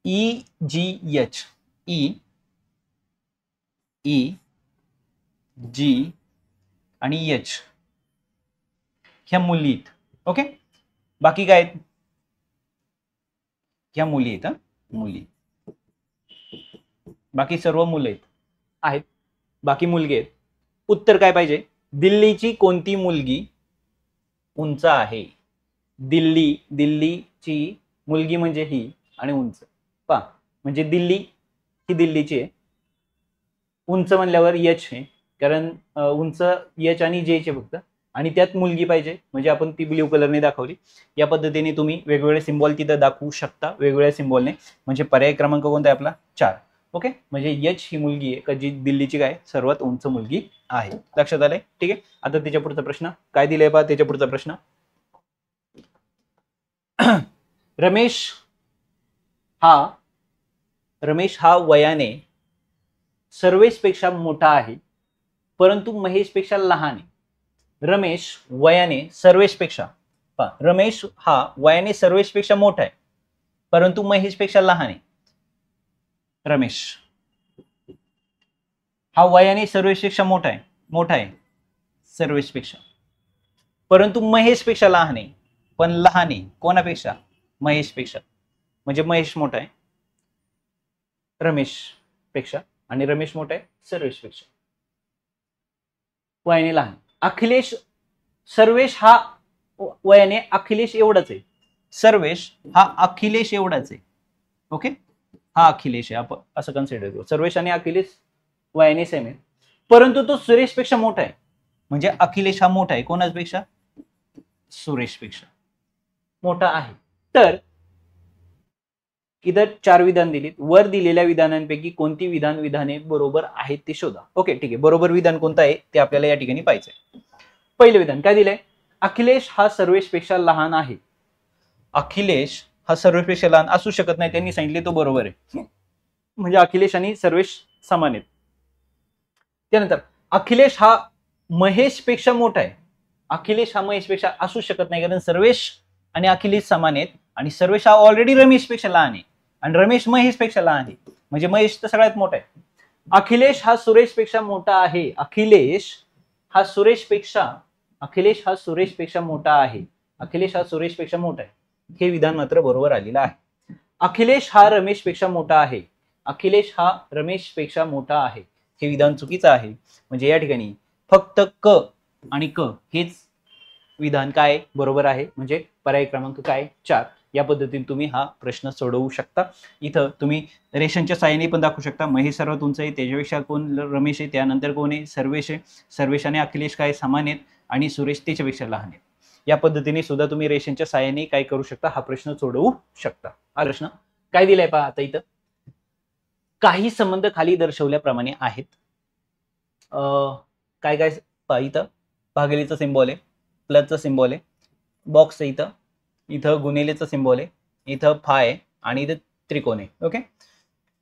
ई, जी, एच. ई, जी आणि एच ह्या मुली आहेत. ओके, बाकी काय आहेत? ह्या मुली आहेत. मुली, बाकी सर्व मुलं आहेत. बाकी मुलगे आहेत. उत्तर काय पाहिजे? दिल्लीची कोणती मुलगी उंच आहे? दिल्लीची मुलगी म्हणजे ही, आणि उंच. पहा, म्हणजे दिल्ली ही दिल्लीची आहे. उंच म्हणल्यावर एच आहे, कारण उंच एच आणि जे चे फक्त. आणि त्यात मुलगी पाहिजे, म्हणजे आपण ती ब्ल्यू कलरने दाखवली. या पद्धतीने तुम्ही वेगवेगळे सिम्बॉल तिथं दाखवू शकता वेगवेगळ्या सिम्बॉलने. म्हणजे पर्याय क्रमांक कोणता आहे आपला 4. ओके, म्हणजे एच ही मुलगी आहे का जी दिल्लीची काय सर्वात उंच मुलगी आहे. लक्षात आलंय? ठीक आहे. आता त्याच्या पुढचा प्रश्न काय दिलाय पहा. त्याच्या पुढचा प्रश्न रमेश हा वयाने सर्वेशपेक्षा मोठा आहे परंतु महेशपेक्षा लहान आहे. रमेश हा वयाने सर्वेशपेक्षा मोठा आहे परंतु महेशपेक्षा लहान आहे. रमेश हा वयाने सर्वेशपेक्षा मोठा आहे सर्वेशपेक्षा, परंतु महेशपेक्षा लहान आहे. पण लहान आहे कोणापेक्षा? महेशपेक्षा. म्हणजे महेश मोठा आहे रमेश पेक्षा आणि रमेश मोठा आहे सर्वेशपेक्षा, वयाने लहान. सर्वेश हा वयाने अखिलेश एवढाच आहे. सर्वेश हा अखिलेश एवढाच आहे. ओके, हा अखिलेश आहे, आपण असं कन्सिडर करू. सर्वेश आणि अखिलेश वयाने सेम आहे परंतु तो सुरेशपेक्षा मोठा आहे. म्हणजे अखिलेश हा मोठा आहे कोणापेक्षा? सुरेशपेक्षा मोठा आहे. तर इथं 4 विधान दिलीत. वर दिलेल्या विधानांपैकी कोणती विधाने बरोबर आहेत ते शोधा. ओके, ठीक आहे. बरोबर विधान कोणतं आहे ते आपल्याला या ठिकाणी पाहायचंय. पहिलं विधान काय दिलंय? अखिलेश हा सर्वेशपेक्षा लहान आहे. अखिलेश हा सर्वेशपेक्षा लहान असू शकत नाही, त्यांनी सांगितले तो बरोबर आहे. म्हणजे अखिलेश आणि सर्वेश समान आहेत. त्यानंतर अखिलेश हा महेशपेक्षा मोठा आहे. अखिलेश हा महेशपेक्षा असू शकत नाही, कारण सर्वेश आणि अखिलेश समान आहेत आणि सर्वेश हा ऑलरेडी रमेशपेक्षा लहान आहे आणि रमेश महेशपेक्षा लहान आहे. म्हणजे महेश तर सगळ्यात मोठा आहे. अखिलेश हा सुरेशपेक्षा मोठा आहे. अखिलेश हा सुरेशपेक्षा मोठा आहे. अखिलेश हा सुरेशपेक्षा मोठा आहे. हे विधान मात्र बरोबर आलेलं आहे. अखिलेश हा रमेशपेक्षा मोठा आहे. अखिलेश हा रमेशपेक्षा मोठा आहे. हे विधान चुकीचं आहे. म्हणजे या ठिकाणी फक्त क आणि क हेच विधान काय बरोबर आहे. म्हणजे पर्याय क्रमांक काय 4. या पद्धतीने तुम्ही हा प्रश्न सोडवू शकता. इथं तुम्ही रेषांच्या साहाय्याने पण दाखवू शकता. महेश सर्वात उंच आहे, त्याच्यापेक्षा कोण? रमेश आहे. त्यानंतर कोण आहे? सर्वेश आहे. सर्वेश आणि अखिलेश काय समान आहेत आणि सुरेश त्याच्यापेक्षा लहान आहेत. या पद्धतीने सुद्धा तुम्ही रेषांच्या साहाय्याने काय करू शकता? हा प्रश्न सोडवू शकता. हा प्रश्न काय दिलाय पहा. आता इथं काही संबंध खाली दर्शवल्याप्रमाणे आहेत. काय काय पहा. इथं भागिलेचा सिम्बॉल आहे, प्लसचा सिम्बॉल आहे, बॉक्स आहे इथं गुणिलेचा सिम्बॉल आहे, इथं फाय आहे आणि इथं त्रिकोण आहे. ओके,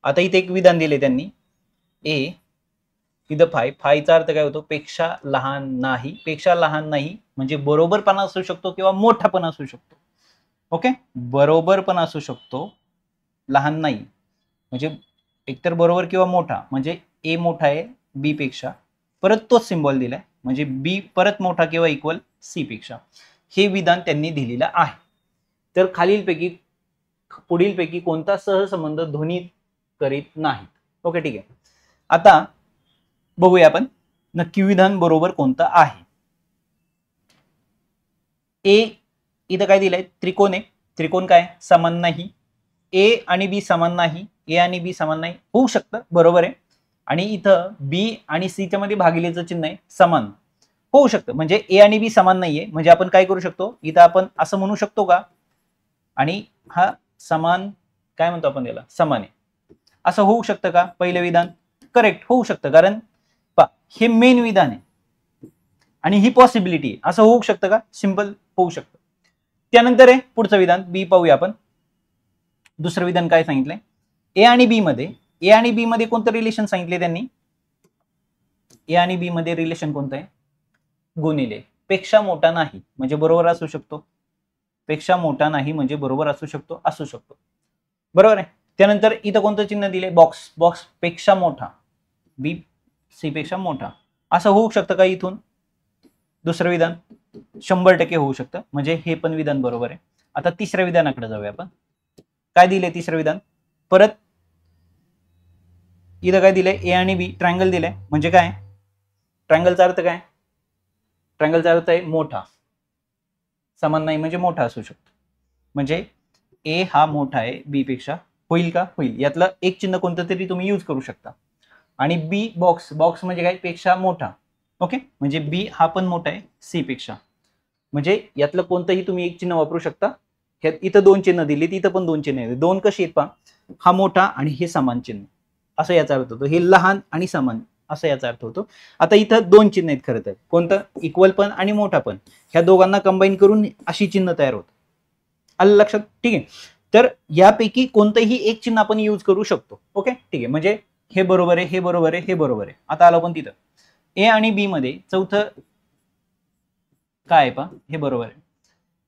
आता इथे एक विधान दिले त्यांनी ए, इथं फायचा अर्थ काय होतो? पेक्षा लहान नाही. पेक्षा लहान नाही म्हणजे बरोबर पण असू शकतो किंवा मोठा पण असू शकतो. ओके, बरोबर पण असू शकतो, लहान नाही म्हणजे एकतर बरोबर किंवा मोठा. म्हणजे ए मोठा आहे बी पेक्षा, परत तोच सिम्बॉल दिलाय म्हणजे बी परत मोठा किंवा इक्वल सी पेक्षा. हे विधान त्यांनी दिलेलं आहे. तर खालीलपैकी पुढीलपैकी कोणता सहसंबंध ध्वनित करीत नाही? ओके, ठीक आहे. आता बघूया आपण नक्की विधान बरोबर कोणतं आहे. ए इथं काय दिलंय? त्रिकोण आहे. त्रिकोण काय समान नाही. ए आणि बी समान नाही. ए आणि बी समान नाही. होऊ शकतं, बरोबर आहे. आणि इथं बी आणि सीच्या मध्ये भागिलेचं चिन्ह आहे, समान होऊ शकतं. म्हणजे ए आणि बी समान नाहीये. म्हणजे आपण काय करू शकतो? इथं आपण असं म्हणू शकतो का? आणि हा समान काय म्हणतो आपण त्याला? समान आहे असं होऊ शकतं का? पहिलं विधान करेक्ट होऊ शकतं, कारण हे मेन विधान आहे आणि ही पॉसिबिलिटी आहे. असं होऊ शकतं का? सिंपल होऊ शकतं. त्यानंतर आहे पुढचं विधान बी, पाहूया आपण. दुसरं विधान काय सांगितलंय? ए आणि बी मध्ये कोणतं रिलेशन सांगितले त्यांनी? ए आणि बी मध्ये रिलेशन कोणतं आहे? गुणिले. पेक्षा मोठा नाही म्हणजे बरोबर असू शकतो. पेक्षा मोठा नाही म्हणजे बरोबर असू शकतो. बरोबर आहे. त्यानंतर इथं कोणतं चिन्ह दिले? बॉक्स पेक्षा मोठा, बी सी पेक्षा मोठा. असं होऊ शकतं का? इथून दुसरं विधान 100% होऊ शकतं. म्हणजे हे पण विधान बरोबर आहे. आता तिसऱ्या विधानाकडे जाऊया आपण. काय दिले तिसरं विधान? परत इथं काय दिलंय? ए आणि बी ट्रायंगल दिलंय. म्हणजे काय? ट्रायंगलचा अर्थ काय? ट्रायंगलचा अर्थ आहे मोठा. समान नाही म्हणजे मोठा असू शकतो. म्हणजे ए हा मोठा आहे बी पेक्षा. होईल का? होईल. यातलं एक चिन्ह कोणतं तरी तुम्ही यूज करू शकता. आणि बी बॉक्स म्हणजे काय? पेक्षा मोठा. ओके, म्हणजे बी हा पण मोठा आहे सी पेक्षा, म्हणजे यातलं कोणतंही तुम्ही एक चिन्ह वापरू शकता. इथं दोन चिन्ह दिली, इथं पण दोन चिन्ह आहेत. दोन कशी आहेत पहा, हा मोठा आणि हे समान चिन्ह, असं याचा अर्थ होतो. हे लहान आणि समान असं याचा अर्थ होतो. आता इथं दोन चिन्ह आहेत खरं तर, कोणतं, इक्वल पण आणि मोठा पण, ह्या दोघांना कंबाईन करून अशी चिन्ह तयार होतं. आलं लक्षात? ठीक आहे. तर यापैकी कोणतंही एक चिन्ह आपण यूज करू शकतो. ओके, ठीक आहे. म्हणजे हे बरोबर आहे, हे बरोबर आहे, हे बरोबर आहे. आता आलो पण तिथं ए आणि बी मध्ये चौथं काय आहे पहा, हे बरोबर आहे.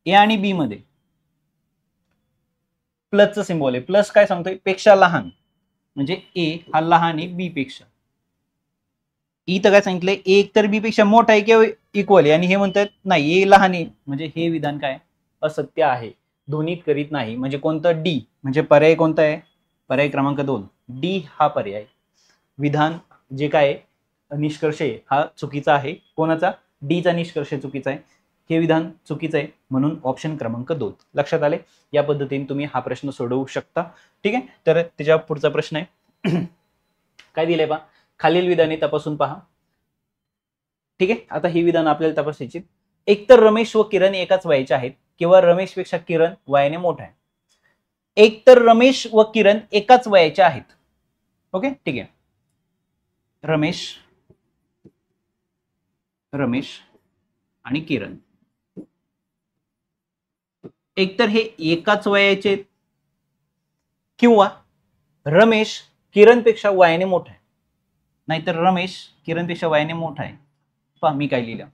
ए आणि बी मध्ये प्लसचं सिम्बॉल आहे. प्लस काय सांगतोय, पेक्षा लहान, म्हणजे ए हा लहान आहे बी पेक्षा. इथं काय सांगितलंय, ए एकतर बी पेक्षा मोठा आहे किंवा इक्वल आहे, आणि हे म्हणतात नाही ए लहान आहे, म्हणजे हे विधान काय असत्य आहे, ध्वनित करीत नाही. म्हणजे कोणतं, डी, म्हणजे पर्याय कोणता आहे, पर्याय क्रमांक 2 डी हा पर्याय. विधान जे काय निष्कर्ष आहे हा चुकीचा आहे. कोणाचा, डीचा निष्कर्ष चुकीचा आहे, हे विधान चुकीचं आहे, म्हणून ऑप्शन क्रमांक 2. लक्षात आले? या पद्धतीने तुम्ही हा प्रश्न सोडवू शकता. ठीक आहे. तर त्याच्या पुढचा प्रश्न आहे काय दिलंय पहा, खालील विधाने तपासून पहा. ठीक आहे. आता ही विधान आपल्याला तपासायची. एकतर रमेश व किरण एकाच वयाचे आहेत, किंवा रमेशपेक्षा किरण वयाने मोठा आहे. एकतर रमेश व किरण एकाच वयाचे आहेत. ओके, ठीक आहे. रमेश आणि किरण एकतर हे एकाच वयाचे, किंवा रमेश किरणपेक्षा वयाने मोठा आहे, नाहीतर रमेश किरणपेक्षा वयाने मोठा आहे. पहा मी काय लिहिलं,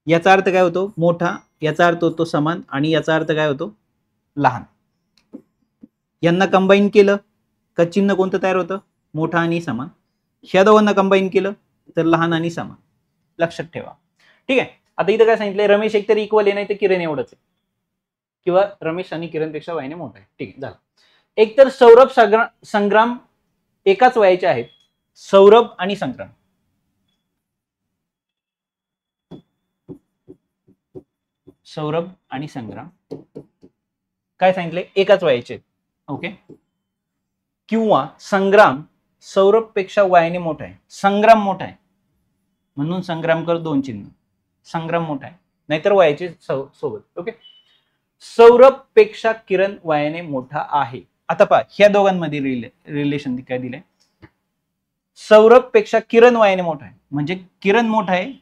याचा अर्थ काय होतो, मोठा, याचा अर्थ होतो समान, आणि याचा अर्थ काय होतो, लहान. यांना कंबाईन केलं का चिन्ह कोणतं तयार होतं, मोठा आणि समान. ह्या दोघांना कंबाईन केलं तर लहान आणि समान. लक्षात ठेवा. ठीक आहे. आता इथं काय सांगितलंय, रमेश एकतर इक्वल आहे, नाही तर किरण एवढंच आहे, किंवा रमेश आणि किरणपेक्षा वयाने मोठा आहे. ठीक आहे, झालं. एकतर सौरभ संग्राम एकाच वयाचे आहेत. सौरभ आणि संग्राम काय सांगितले, एकाच वयाचे. ओके. किंवा संग्राम सौरभ पेक्षा वयाने मोठा आहे, संग्राम मोठा आहे, म्हणून संग्राम कर 2 चिन्ह, संग्राम मोठा आहे, नाहीतर वयाचे सोबत. ओके. सौरभ पेक्षा किरण वयाने मोठा आहे. आता पहा, ह्या दोघांमध्ये रिलेशन काय दिलंय, सौरभ पेक्षा किरण वयाने मोठा आहे, म्हणजे किरण मोठा आहे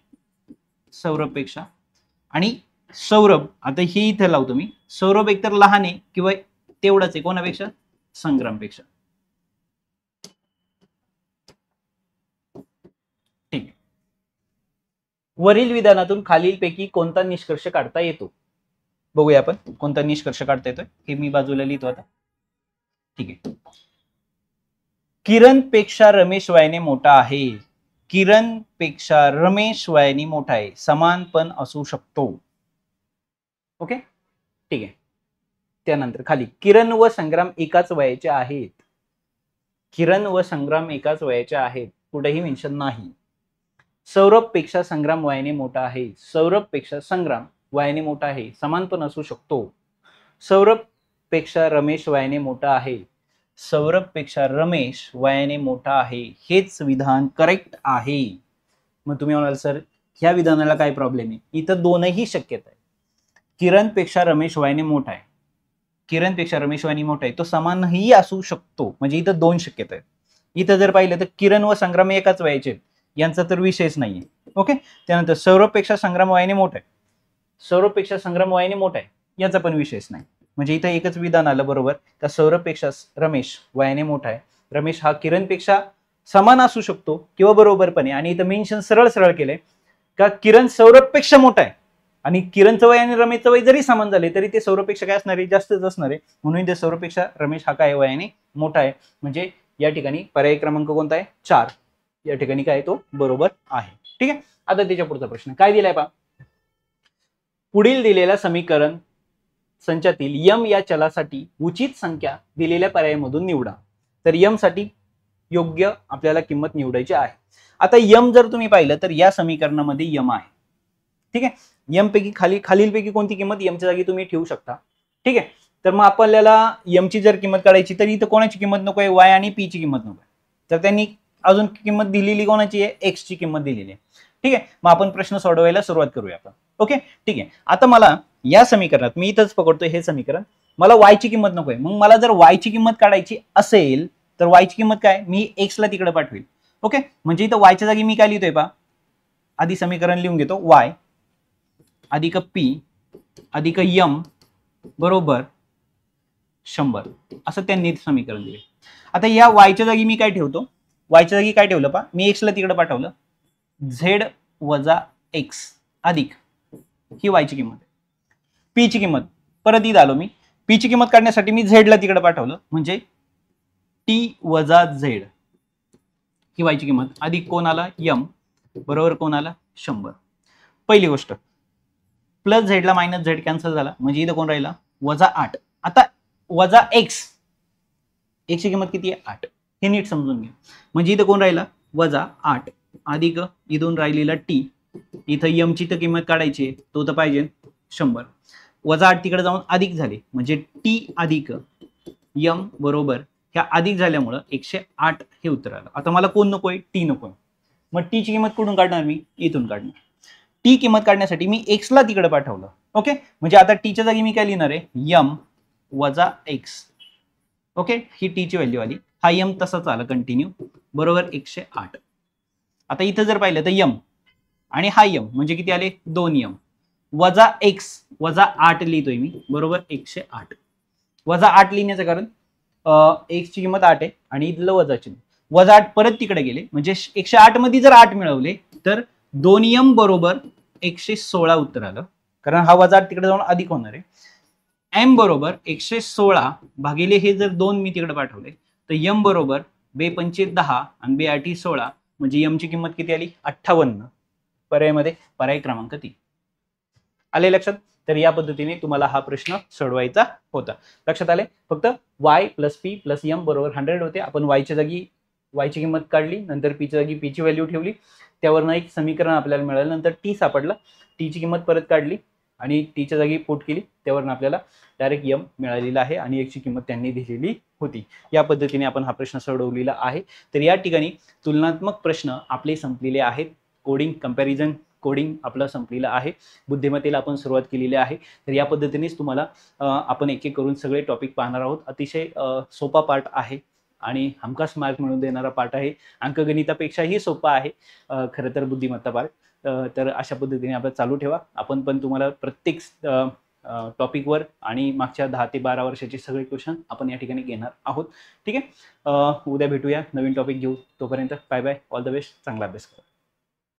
सौरभ पेक्षा, आणि सौरभ, आता हे इथे लावतो मी, सौरभ एकतर लहान आहे किंवा तेवढाच आहे, कोणापेक्षा, संग्रामपेक्षा. ठीक. वरील विधानातून खालीलपैकी कोणता निष्कर्ष काढता येतो, बघूया आपण कोणता निष्कर्ष काढता येतोय. हे मी बाजूला लिहितो आता. ठीक आहे. किरण पेक्षा रमेश वयाने मोठा आहे, किरण पेक्षा रमेश वयाने मोठा आहे, समान पण असू शकतो. ओके, ठीक आहे. त्यानंतर खाली, किरण व संग्राम एकाच वयाचे आहेत, किरण व संग्राम एकाच वयाचे आहेत, कुठेही मेन्शन नाही. सौरभ पेक्षा संग्राम वयाने मोठा आहे, सौरभ पेक्षा संग्राम वयाने मोठा आहे, समान पण असू शकतो. सौरभ पेक्षा रमेश वयाने मोठा आहे, सौरभ पेक्षा रमेश वयाने मोठा आहे, हेच विधान करेक्ट आहे. मग तुम्ही म्हणाल सर ह्या विधानाला काय प्रॉब्लेम आहे, इथं दोनही शक्यता आहे. किरण पेक्षा रमेश वयाने मोठा आहे, किरण पेक्षा रमेश वयाने मोठा आहे, तो समानही असू शकतो, म्हणजे इथं 2 शक्यता आहेत. इथं जर पाहिलं तर किरण व संग्राम एकाच वयाचे आहेत, यांचा तर विषयच नाहीये. ओके. त्यानंतर सौरभ पेक्षा संग्राम वयाने मोठा आहे, सौरभ पेक्षा संग्राम वयाने मोठा आहे, याचा पण विषयच नाही. म्हणजे इथं एकच विधान आलं बरोबर, का सौरभ पेक्षा रमेश वयाने मोठा आहे, रमेश हा किरण पेक्षा समान असू शकतो किंवा बरोबर पण आहे. आणि इथं मेन्शन सरळ सरळ केलंय का किरण सौरभ पेक्षा मोठा आहे, आणि किरणचं वय आणि रमेशचं वय जरी समान झाले तरी ते सौरभपेक्षा काय असणार आहे, जास्तच असणार आहे, म्हणून ते सौरभपेक्षा रमेश हा काय वयाने मोठा आहे. म्हणजे या ठिकाणी पर्याय क्रमांक कोणता आहे, 4. या ठिकाणी काय तो बरोबर आहे. ठीक आहे. आता त्याच्या पुढचा प्रश्न काय दिलाय पहा, पुढील दिलेल्या समीकरण संचातील यम या चलासाठी उचित संख्या दिलेल्या पर्यायामधून निवडा. तर यम साठी योग्य आपल्याला किंमत निवडायची आहे. आता यम जर तुम्ही पाहिलं तर या समीकरणामध्ये यम आहे. ठीक आहे. यम पैकी खालीलपैकी कोणती किंमत यमच्या जागी तुम्ही ठेवू शकता. ठीक आहे. तर मग आपल्याला यमची जर किंमत काढायची तर इथं कोणाची किंमत नको आहे, वाय आणि पी ची किंमत नको आहे. तर त्यांनी अजून किंमत दिलेली कोणाची आहे, एक्स ची किंमत दिलेली आहे. ठीक ठीक आहे, मग आपण प्रश्न सोडवायला सुरुवात करूया आपण. ओके, ठीक आहे. आता मला या समीकरणात मी इथंच पकडतोय हे समीकरण, मला y ची किंमत नकोय. मग मला जर y ची किंमत काढायची असेल तर y ची किंमत काय, मी x ला तिकडे पाठवेल. ओके, म्हणजे इथं y च्या जागी मी काय लिहितोय पहा, आधी समीकरण लिहून घेतो, y अधिक p अधिक m बरोबर 100 असं त्यांनी समीकरण दिले. आता या y च्या जागी मी काय ठेवतो, y च्या जागी काय ठेवलं पहा, मी x ला तिकडे पाठवलं, z वजा x अधिक ही y ची किंमत आहे, p ची किंमत परत इथं आलो मी, p ची किंमत काढण्यासाठी मी z ला तिकडे पाठवलं, म्हणजे t वजा z ही y ची किंमत अधिक कोण आला m बरोबर कोण आला 100. पहिली गोष्ट, प्लस झेड ला मायनस झेड कॅन्सल झाला, म्हणजे इथं कोण राहिला वजा 8. आता वजा x ची किंमत किती आहे 8, हे नीट समजून घ्या. म्हणजे इथं कोण राहिला वजा 8 अधिक इथून राहिलेला t, इथं m ची तर किंमत काढायची तो तर पाहिजे 100, वजा 8 तिकडे जाऊन अधिक झाले, म्हणजे t अधिक m बरोबर ह्या अधिक झाल्यामुळं 108 हे उत्तर आलं. आता मला कोण नकोय, t नकोय, मग t ची किंमत कुठून काढणार, मी इथून काढणार. टी किंमत काढण्यासाठी मी x ला तिकडे पाठवलं. ओके, म्हणजे आता टी च्या जागी मी काय लिहिणार आहे, m वजा x. ओके, ही टी ची व्हॅल्यू आली, हा m तसाच आला कंटिन्यू बरोबर 108. आता इथं जर पाहिलं तर m आणि हा m म्हणजे किती आले 2m वजा x वजा 8 लिहितोय मी बरोबर 108. वजा 8 लिहिण्याचं कारण x ची किंमत 8 आहे आणि इथलं वजा चिन्ह, वजा 8 परत तिकडे गेले, म्हणजे 108 मध्ये जर 8 मिळवले तर 2m बरोबर 116 उत्तर आलं, कारण हा वजा 8 तिकडे जाऊन अधिक होणार आहे. m बरोबर 116 भागिले हे जर 2 मी तिकडे पाठवले तर m बरोबर 2 पंचे 10 आणि 2 8 16, म्हणजे m ची किंमत किती आली 58. पर्यायमध्ये पर्याय क्रमांक 3 आले लक्षात. तर या पद्धतीने तुम्हाला हा प्रश्न सोडवायचा होता. लक्षात आले. फक्त y plus p plus m बरोबर 100 होते. आपण y च्या जागी y ची किंमत काढली, नंतर p च्या जागी p ची व्हॅल्यू ठेवली, त्यावरनं एक समीकरण आपल्याला मिळालं, नंतर t सापडला, t ची किंमत परत काढली आणि t च्या जागी पुट केली, त्यावरनं आपल्याला डायरेक्ट m मिळालेला आहे आणि x ची किंमत त्यांनी दिलेली होती. या पद्धतीने आपण हा प्रश्न सोडवलेला आहे. तर या ठिकाणी तुलनात्मक प्रश्न आपले संपलेले आहेत. कोडिंग कंपॅरिझन कोडिंग आपलं संपलेलं आहे. बुद्धिमत्तेला आपण सुरुवात केलेली आहे. तर या पद्धतीनेच तुम्हाला आपण एक एक करून सगळे टॉपिक पाहणार आहोत. अतिशय सोपा पार्ट आहे आणि हमखास मार्क मिळवून देणारा पार्ट आहे. अंकगणितापेक्षाही सोपा आहे खरं तर बुद्धिमत्ता पार्ट. तर अशा पद्धतीने आपण चालू ठेवा. आपण पण तुम्हाला प्रत्येक टॉपिकवर आणि मागच्या 10 ते 12 वर्षाचे सगळे क्वेश्चन आपण या ठिकाणी घेणार आहोत. ठीक आहे. उद्या भेटूया, नवीन टॉपिक घेऊ. तोपर्यंत bye bye, all the best, चांगला अभ्यास करा.